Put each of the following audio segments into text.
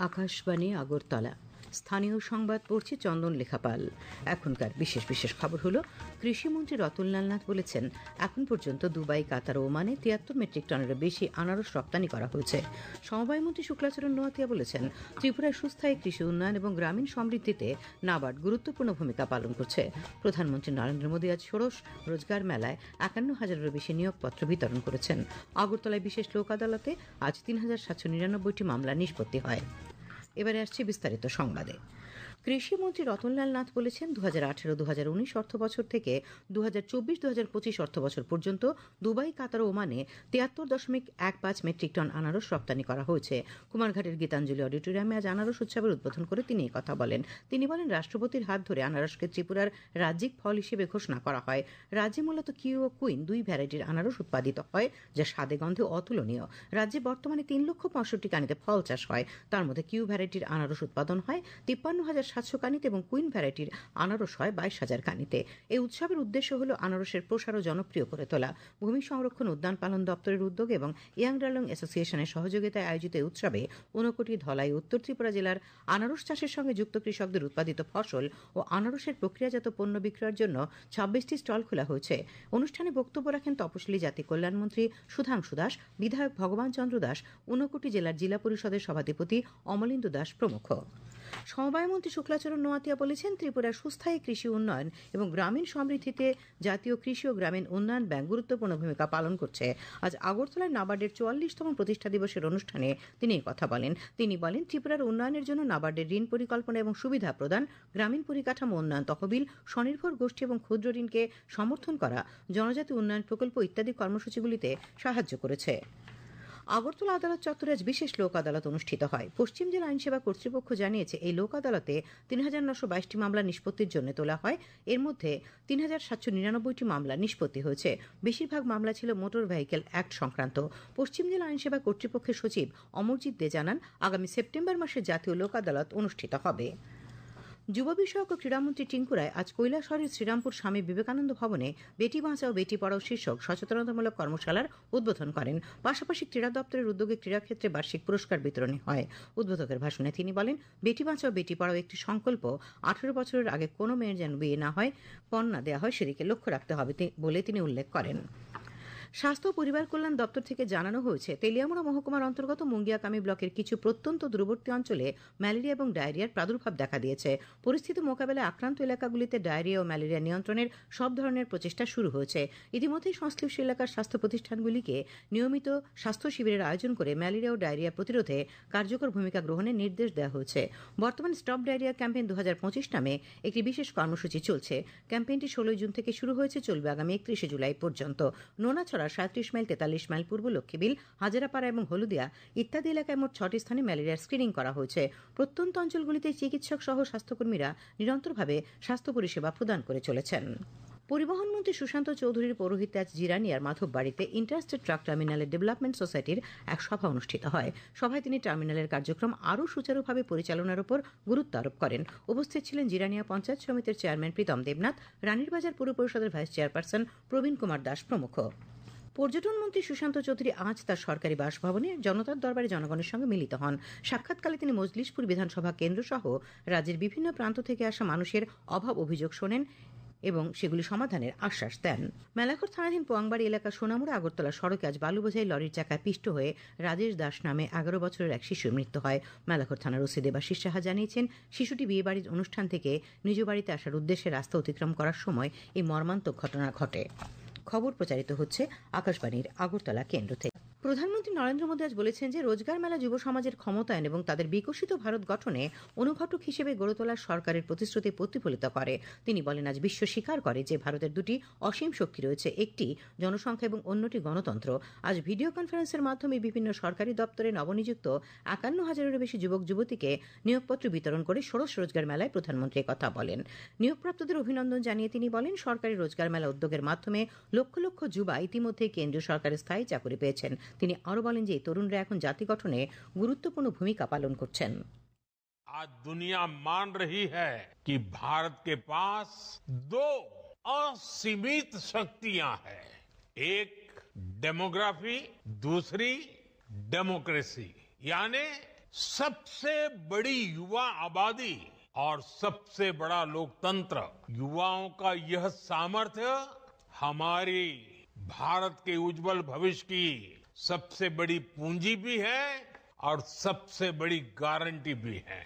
আকাশবাণী আগরতলা। স্থানীয় সংবাদ পড়ছে চন্দন লেখাপাল। এখনকার বিশেষ বিশেষ খবর হলো, কৃষিমন্ত্রী রতনলাল নাথ বলেছেন, এখন পর্যন্ত দুবাই, কাতার ও ওমানে 73 মেট্রিক টনেরও বেশি আনারস রপ্তানি করা হয়েছে। সমবায় মন্ত্রী শুক্লাচরণ নোয়াতিয়া বলেছেন, ত্রিপুরায় সুস্থায়ী কৃষি উন্নয়ন এবং গ্রামীণ সমৃদ্ধিতে নাবার্ড গুরুত্বপূর্ণ ভূমিকা পালন করছে। প্রধানমন্ত্রী নরেন্দ্র মোদী আজ ষোড়শ রোজগার মেলায় 51,000-এরও বেশি নিয়োগপত্র বিতরণ করেছেন। আগরতলায় বিশেষ লোক আদালতে আজ 3,799টি মামলা নিষ্পত্তি হয়। এবারে আসছে বিস্তারিত সংবাদে। কৃষিমন্ত্রী রতনলাল নাথ বলেছেন, 2018-2019 অর্থ বছর থেকে 2024-2025 অর্থ বছর পর্যন্ত দুবাই, কাতার ও ওমানে 73.15 মেট্রিক টন আনারস রপ্তানি করা হয়েছে। কুমারঘাটের গীতাঞ্জলি অডিটোরিয়ামে আজ আনারস উৎসবের উদ্বোধন করে তিনি কথা বলেন। তিনি বলেন, রাষ্ট্রপতির হাত ধরে আনারসকে ত্রিপুরার রাজ্যিক ফল হিসেবে ঘোষণা করা হয়। রাজ্যে মূলত কিউ ও কুইন দুই ভ্যারাইটির আনারস উৎপাদিত হয়, যা স্বাদে গন্ধে অতুলনীয়। রাজ্যে বর্তমানে 3,65,000 কানিতে ফল চাষ হয়। তার মধ্যে কিউ ভ্যারাইটির আনারস উৎপাদন হয় 53,700 কানিতে এবং কুইন ভ্যারাইটির আনারস হয় 22,000 কানিতে। এই উৎসবের উদ্দেশ্য হল আনারসের প্রসার ও জনপ্রিয় করে তোলা। ভূমি সংরক্ষণ উদ্যান পালন দপ্তরের উদ্যোগ এবং ইয়াং ডার্লং অ্যাসোসিয়েশনের সহযোগিতায় আয়োজিত এই উৎসবে ঊনকোটি, ধলাই, উত্তর ত্রিপুরা জেলার আনারস চাষের সঙ্গে যুক্ত কৃষকদের উৎপাদিত ফসল ও আনারসের প্রক্রিয়াজাত পণ্য বিক্রয়ের জন্য 26টি স্টল খোলা হয়েছে। অনুষ্ঠানে বক্তব্য রাখেন তপশিলি জাতি কল্যাণমন্ত্রী সুধাংশু দাস, বিধায়ক ভগবান চন্দ্র দাস, ঊনকোটি জেলার জেলা পরিষদের সভাধিপতি অমলেন্দু দাস প্রমুখ। সমবায় মন্ত্রী শুক্লাচরণ নোয়াতিয়া বলেছেন, ত্রিপুরার সুস্থায়ী কৃষি উন্নয়ন এবং গ্রামীণ সমৃদ্ধিতে জাতীয় কৃষি ও গ্রামীণ উন্নয়ন ব্যাংক গুরুত্বপূর্ণ ভূমিকা পালন করছে। আজ আগরতলায় নাবার্ডের 44তম প্রতিষ্ঠা দিবসের অনুষ্ঠানে তিনি কথা বলেন। তিনি বলেন, ত্রিপুরার উন্নয়নের জন্য নাবার্ডের ঋণ পরিকল্পনা এবং সুবিধা প্রদান, গ্রামীণ পরিকাঠামো উন্নয়ন তহবিল, স্বনির্ভর গোষ্ঠী এবং ক্ষুদ্র ঋণকে সমর্থন করা, জনজাতি উন্নয়ন প্রকল্প ইত্যাদি কর্মসূচিগুলিতে সাহায্য করেছে। আগরতলা আদালত চত্বরে আজ বিশেষ লোক আদালত অনুষ্ঠিত হয়। পশ্চিম জেলা আইনসেবা কর্তৃপক্ষ জানিয়েছে, এই লোক আদালতে 3,922টি মামলা নিষ্পত্তির জন্য তোলা হয়। এর মধ্যে 3,799টি মামলা নিষ্পত্তি হয়েছে। বেশিরভাগ মামলা ছিল মোটর ভেহিকেল অ্যাক্ট সংক্রান্ত। পশ্চিম জেলা আইনসেবা কর্তৃপক্ষের সচিব অমরজিৎ দে জানান, আগামী সেপ্টেম্বর মাসে জাতীয় লোক আদালত অনুষ্ঠিত হবে। যুব বিষয়ক ও ক্রীড়ামন্ত্রী টিঙ্কু রায় আজ কৈলাসহরের শ্রীরামপুর স্বামী বিবেকানন্দ ভবনে বেটি বাঁচাও বেটি পড়াও শীর্ষক সচেতনতামূলক কর্মশালার উদ্বোধন করেন। পাশাপাশি ক্রীড়া দপ্তরের উদ্যোগে ক্রীড়াক্ষেত্রে বার্ষিক পুরস্কার বিতরণী হয়। উদ্বোধকের ভাষণে তিনি বলেন, বেটি বাঁচাও বেটি পড়াও একটি সংকল্প। 18 বছরের আগে কোনো মেয়ের যেন বিয়ে না হয়, কন্যা দেওয়া হয়, সেদিকে লক্ষ্য রাখতে হবে বলে তিনি উল্লেখ করেন। স্বাস্থ্য ও পরিবার কল্যাণ দপ্তর থেকে জানানো হয়েছে, তেলিয়ামুড়া মহকুমার অন্তর্গত মুঙ্গিয়াকামি ব্লকের কিছু প্রত্যন্ত দূরবর্তী অঞ্চলে ম্যালেরিয়া এবং ডায়রিয়ার প্রাদুর্ভাব দেখা দিয়েছে। পরিস্থিতি মোকাবেলায় আক্রান্ত এলাকাগুলিতে ডায়রিয়া ও ম্যালেরিয়া নিয়ন্ত্রণের সব ধরনের প্রচেষ্টা শুরু হয়েছে। ইতিমধ্যেই সংশ্লিষ্ট এলাকার স্বাস্থ্য প্রতিষ্ঠানগুলিকে নিয়মিত স্বাস্থ্য শিবিরের আয়োজন করে ম্যালেরিয়া ও ডায়রিয়া প্রতিরোধে কার্যকর ভূমিকা গ্রহণের নির্দেশ দেওয়া হয়েছে। বর্তমানে স্টপ ডায়রিয়া ক্যাম্পেইন 2025 নামে একটি বিশেষ কর্মসূচি চলছে। ক্যাম্পেইনটি 16 জুন থেকে শুরু হয়েছে, চলবে আগামী 31 জুলাই পর্যন্ত। নোনাছড়া 37 মাইল, 43 মাইল পূর্ব লক্ষ্মীবিল, হাজারাপাড়া এবং হলুদিয়া ইত্যাদি এলাকায় মোট 6টি স্থানে ম্যালেরিয়ার স্ক্রিনিং করা হয়েছে। প্রত্যন্ত অঞ্চলগুলিতে চিকিৎসক সহ স্বাস্থ্যকর্মীরা নিরন্তরভাবে স্বাস্থ্য পরিষেবা প্রদান করে চলেছেন। পরিবহন মন্ত্রী সুশান্ত চৌধুরীর পৌরোহিত্যে আজ জিরানিয়ার মাধব বাড়িতে ইন্টারস্টেট ট্রাক টার্মিনালের ডেভেলপমেন্ট সোসাইটির এক সভা অনুষ্ঠিত হয়। সভায় তিনি টার্মিনালের কার্যক্রম আরও সুচারুভাবে পরিচালনার উপর গুরুত্ব আরোপ করেন। উপস্থিত ছিলেন জিরানিয়া পঞ্চায়েত সমিতির চেয়ারম্যান প্রীতম দেবনাথ, রানীরবাজার পৌর পরিষদের ভাইস চেয়ারপারসন প্রবীণ কুমার দাস প্রমুখ। পর্যটন মন্ত্রী সুশান্ত চৌধুরী আজ তার সরকারি বাসভবনে জনতার দরবারে জনগণের সঙ্গে মিলিত হন। সাক্ষাৎকালে তিনি মজলিশপুর বিধানসভা কেন্দ্র সহ রাজ্যের বিভিন্ন প্রান্ত থেকে আসা মানুষের অভাব অভিযোগ শোনেন এবং সেগুলি সমাধানের আশ্বাস দেন। মেলাঘর থানাধীন পোয়াংবাড়ি এলাকার সোনামুড়া আগরতলা সড়কে আজ বালু বোঝাই লরির চাকায় পিষ্ট হয়ে রাজেশ দাস নামে 11 বছরের এক শিশুর মৃত্যু হয়। মেলাঘর থানার ওসি দেবাশিস সাহা জানিয়েছেন, শিশুটি বিয়েবাড়ির অনুষ্ঠান থেকে নিজ বাড়িতে আসার উদ্দেশ্যে রাস্তা অতিক্রম করার সময় এই মর্মান্তিক ঘটনা ঘটে। খবর প্রচারিত হচ্ছে আকাশবাণীর আগরতলা কেন্দ্র থেকে। প্রধানমন্ত্রী নরেন্দ্র মোদী আজ বলেছেন যে, রোজগার মেলা যুব সমাজের ক্ষমতায়ন এবং তাদের বিকশিত ভারত গঠনে অনুঘটক হিসেবে গড়ে তোলার সরকারের প্রতিশ্রুতি প্রতিফলিত করে। তিনি বলেন, আজ বিশ্ব স্বীকার করে যে ভারতের দুটি অসীম শক্তি রয়েছে, একটি জনসংখ্যা এবং অন্যটি গণতন্ত্র। আজ ভিডিও কনফারেন্সের মাধ্যমে বিভিন্ন সরকারি দপ্তরে নবনিযুক্ত 51,000-এরও বেশি যুবক যুবতীকে নিয়োগপত্র বিতরণ করে ষোড়শ রোজগার মেলায় প্রধানমন্ত্রী কথা বলেন। নিয়োগপ্রাপ্তদের অভিনন্দন জানিয়ে তিনি বলেন, সরকারি রোজগার মেলা উদ্যোগের মাধ্যমে লক্ষ লক্ষ যুবা ইতিমধ্যে কেন্দ্রীয় সরকারের স্থায়ী চাকরি পেয়েছেন। তিনি আরো বলেন যে তরুণরা এখন জাতি গঠনে গুরুত্বপূর্ণ ভূমিকা পালন করছেন। आज दुनिया मान रही है कि भारत के पास दो असीमित शक्तियां हैं, एक डेमोग्राफी, दूसरी डेमोक्रेसी, यानी सबसे बड़ी युवा आबादी और सबसे बड़ा लोकतंत्र, युवाओं का यह सामर्थ्य हमारी भारत के उज्जवल भविष्य की सबसे बड़ी पूंजी भी है और सबसे बड़ी गारंटी भी है।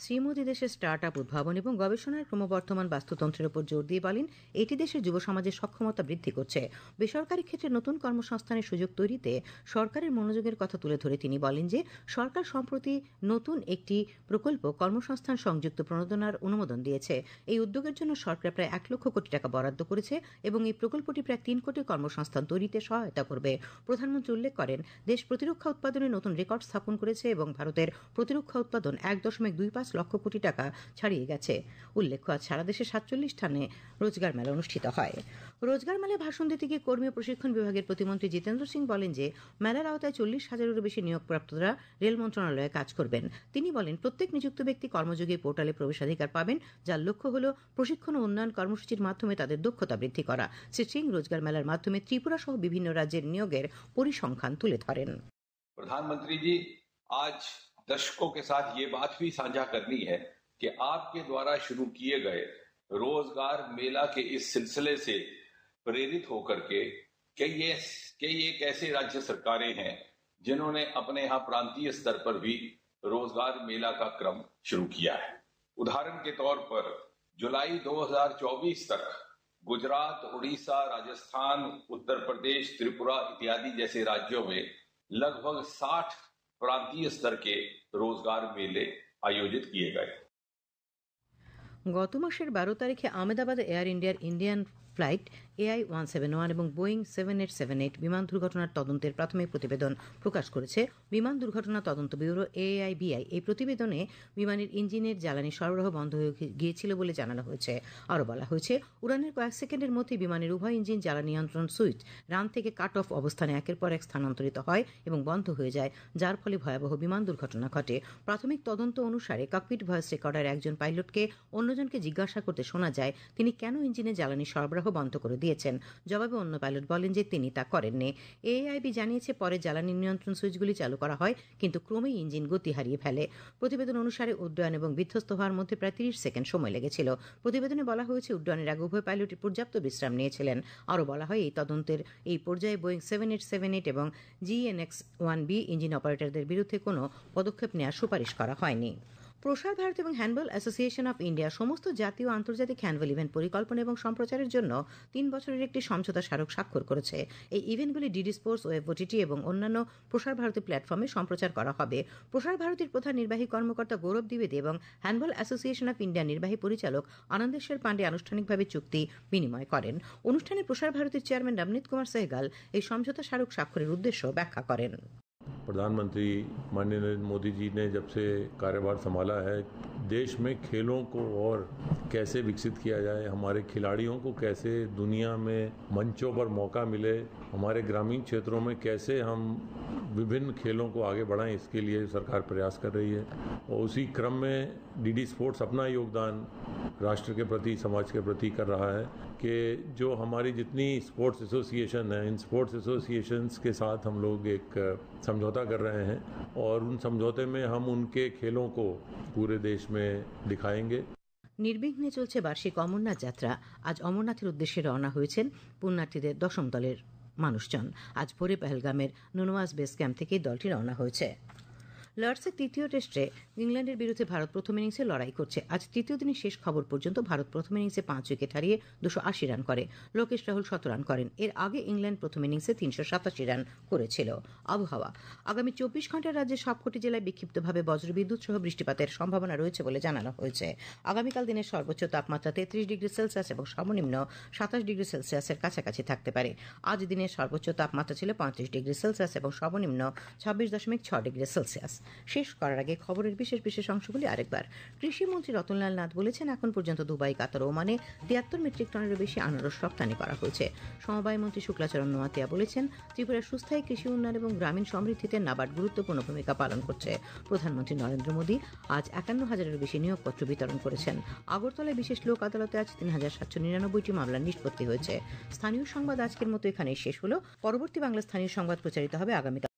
শ্রী মোদী দেশের স্টার্ট আপ উদ্ভাবন এবং গবেষণার ক্রমবর্ধমান বাস্তুতন্ত্রের উপর জোর দিয়ে বলেন, এটি দেশের যুব সমাজের সক্ষমতা বৃদ্ধি করছে। বেসরকারি ক্ষেত্রে নতুন কর্মসংস্থানের সুযোগ তৈরিতে সরকারের মনোযোগের কথা তুলে ধরে তিনি বলেন যে সরকার সম্প্রতি নতুন একটি প্রকল্প কর্মসংস্থান সংযুক্ত প্রণোদনার অনুমোদন দিয়েছে। এই উদ্যোগের জন্য সরকার প্রায় 1 লক্ষ কোটি টাকা বরাদ্দ করেছে এবং এই প্রকল্পটি প্রায় 3 কোটি কর্মসংস্থান তৈরিতে সহায়তা করবে। প্রধানমন্ত্রী উল্লেখ করেন, দেশ প্রতিরক্ষা উৎপাদনে নতুন রেকর্ড স্থাপন করেছে এবং ভারতের প্রতিরক্ষা উৎপাদন 1.25 লক্ষ কোটি টাকা ছাড়িয়ে গেছে। উল্লেখ্য, আজ সারা দেশে 47 স্থানে রোজগার মেলা অনুষ্ঠিত হয়। রোজগার মেলায় ভাষণ দিতে গিয়ে কর্মী ও প্রশিক্ষণ বিভাগের প্রতিমন্ত্রী জিতেন্দ্র সিং বলেন যে মেলার আওতায় 40,000-এরও বেশি নিয়োগপ্রাপ্তরা রেল মন্ত্রণালয়ে কাজ করবেন। তিনি বলেন, প্রত্যেক নিযুক্ত ব্যক্তি কর্মযোগী পোর্টালে প্রবেশাধিকার পাবেন, যার লক্ষ্য হল প্রশিক্ষণ ও উন্নয়ন কর্মসূচির মাধ্যমে তাদের দক্ষতা বৃদ্ধি করা। শ্রী সিং রোজগার মেলার মাধ্যমে ত্রিপুরা সহ বিভিন্ন রাজ্যের নিয়োগের পরিসংখ্যান তুলে ধরেন। प्रधानमंत्री जी, आज दर्शकों के साथ ये बात भी साझा करनी है कि आपके द्वारा शुरू किए गए रोजगार मेला के इस सिलसिले से प्रेरित होकर के ये कैसे राज्य सरकारें हैं जिन्होंने अपने यहाँ प्रांतीय स्तर पर भी रोजगार मेला का क्रम शुरू किया है। उदाहरण के तौर पर जुलाई 2024 तक गुजरात, उड़ीसा, राजस्थान, उत्तर प्रदेश, त्रिपुरा इत्यादि जैसे राज्यों में लगभग 60 प्रांतीय स्तर के रोजगार मेले आयोजित किए गए। গত মাসের 12 তারিখে আহমেদাবাদে এয়ার ইন্ডিয়ার ইন্ডিয়ান ফ্লাইট AI-171 এবং বোয়িং 7878 বিমান দুর্ঘটনার তদন্তের প্রাথমিক প্রতিবেদন প্রকাশ করেছে বিমান দুর্ঘটনা তদন্ত ব্যুরো AIBI। এই প্রতিবেদনে বিমানের ইঞ্জিনের জ্বালানি সরবরাহ বন্ধ হয়ে গিয়েছিল বলে জানানো হয়েছে। আরও বলা হয়েছে, উড়ানের কয়েক সেকেন্ডের মধ্যে বিমানের উভয় ইঞ্জিন জ্বালানি নিয়ন্ত্রণ সুইচ রান থেকে কাট অফ অবস্থানে একের পর এক স্থানান্তরিত হয় এবং বন্ধ হয়ে যায়, যার ফলে ভয়াবহ বিমান দুর্ঘটনা ঘটে। প্রাথমিক তদন্ত অনুসারে ককপিট ভয়েস রেকর্ডার একজন পাইলটকে অন্যজনকে জিজ্ঞাসা করতে শোনা যায় তিনি কেন ইঞ্জিনে জ্বালানি সরবরাহ বন্ধ করে দিয়েছেন। জবাবে অন্য পাইলট বলেন যে তিনি তা করেননি। AIB জানিয়েছে পরে জ্বালানি নিয়ন্ত্রণ সুইচগুলি চালু করা হয়, কিন্তু ক্রমেই ইঞ্জিন গতি হারিয়ে ফেলে। প্রতিবেদন অনুসারে উড্ডয়ন এবং বিধ্বস্ত হওয়ার মধ্যে প্রায় 30 সেকেন্ড সময় লেগেছিল। প্রতিবেদনে বলা হয়েছে উড্ডয়নের আগে উভয় পাইলটই পর্যাপ্ত বিশ্রাম নিয়েছিলেন। আরও বলা হয়, এই তদন্তের এই পর্যায়ে বোয়িং 7878 এবং GNX-1B ইঞ্জিন অপারেটরদের বিরুদ্ধে কোনো পদক্ষেপ নেওয়ার সুপারিশ করা হয়নি। প্রসার ভারত এবং হ্যান্ডবল অ্যাসোসিয়েশন অফ ইন্ডিয়া সমস্ত জাতীয় ও আন্তর্জাতিক হ্যান্ডবল ইভেন্ট পরিকল্পনা এবং সম্প্রচারের জন্য 3 বছরের একটি সমঝোতা স্মারক স্বাক্ষর করেছে। এই ইভেন্টগুলি ডিডি স্পোর্টস, ওয়েব ওটিটি এবং অন্যান্য প্রসার ভারতী প্ল্যাটফর্মে সম্প্রচার করা হবে। প্রসার ভারতীর প্রধান নির্বাহী কর্মকর্তা গৌরব দ্বিবেদী এবং হ্যান্ডবল অ্যাসোসিয়েশন অফ ইন্ডিয়ার নির্বাহী পরিচালক আনন্দেশ্বর পান্ডে আনুষ্ঠানিকভাবে চুক্তি বিনিময় করেন। অনুষ্ঠানে প্রসার ভারতীর চেয়ারম্যান রবনীত কুমার সেহগাল এই সমঝোতা স্মারক স্বাক্ষরের উদ্দেশ্য ব্যাখ্যা করেন। प्रधानमंत्री माननीय नरेंद्र मोदी जी ने जब से कार्यभार संभाला है, देश में खेलों को और कैसे विकसित किया जाए, हमारे खिलाड़ियों को कैसे दुनिया में मंचों पर मौका मिले, हमारे ग्रामीण क्षेत्रों में कैसे हम विभिन्न खेलों को आगे बढ़ाएं, इसके लिए सरकार प्रयास कर रही है। और उसी क्रम में डीडी स्पोर्ट्स अपना योगदान राष्ट्र के प्रति, समाज के प्रति कर रहा है कि जो हमारी जितनी स्पोर्ट्स एसोसिएशन है, इन स्पोर्ट्स एसोसिएशंस के साथ हम लोग एक समझौता कर रहे हैं और उन समझौते में हम उनके खेलों को पूरे देश में दिखाएंगे। নির্বিঘ্নে চলছে বার্ষিক অমরনাথ যাত্রা। আজ অমরনাথের উদ্দেশ্যে রওনা হয়েছেন পুণ্যার্থীদের 10ম দলের মানুষজন। আজ ভোরে পেহেলগামের নুনওয়াজ বেস ক্যাম্প থেকে দলটি রওনা হয়েছে। লর্ডসের তৃতীয় টেস্টে ইংল্যান্ডের বিরুদ্ধে ভারত প্রথম ইনিংসে লড়াই করছে। আজ তৃতীয় দিনের শেষ খবর পর্যন্ত ভারত প্রথম ইনিংসে 5 উইকেট হারিয়ে 280 রান করে। লোকেশ রাহুল 7 রান করেন। এর আগে ইংল্যান্ড প্রথম ইনিংসে 387 রান করেছিল। আবহাওয়া, আগামী 24 ঘন্টায় রাজ্যের সবকটি জেলায় বিক্ষিপ্তভাবে বজ্রবিদ্যুৎ সহ বৃষ্টিপাতের সম্ভাবনা রয়েছে বলে জানানো হয়েছে। আগামীকাল দিনের সর্বোচ্চ তাপমাত্রা 33 ডিগ্রি সেলসিয়াস এবং সর্বনিম্ন 27 ডিগ্রি সেলসিয়াসের কাছাকাছি থাকতে পারে। আজ দিনের সর্বোচ্চ তাপমাত্রা ছিল 35 ডিগ্রি সেলসিয়াস এবং সর্বনিম্ন 26.6 ডিগ্রি সেলসিয়াস। শেষ করার আগে খবরের বিশেষ বিশেষ অংশগুলি আরেকবার। কৃষিমন্ত্রী রতনলাল নাথ বলেছেন, এখন পর্যন্ত দুবাই, কাতার ও ওমানে 73 মেট্রিক টনেরও বেশি আনারস রপ্তানি করা হয়েছে। সমবায় মন্ত্রী শুক্লাচরণ নোয়াতিয়া বলেছেন, ত্রিপুরার সুস্থায়ী কৃষি উন্নয়ন এবং গ্রামীণ সমৃদ্ধিতে নাবার্ড গুরুত্বপূর্ণ ভূমিকা পালন করছে। প্রধানমন্ত্রী নরেন্দ্র মোদী আজ 51,000-এরও বেশি নিয়োগপত্র বিতরণ করেছেন। আগরতলায় বিশেষ লোক আদালতে আজ 3,799টি মামলার নিষ্পত্তি হয়েছে। স্থানীয় সংবাদ আজকের মতো এখানেই শেষ হলো। পরবর্তী বাংলা স্থানীয় সংবাদ প্রচারিত হবে আগামীকাল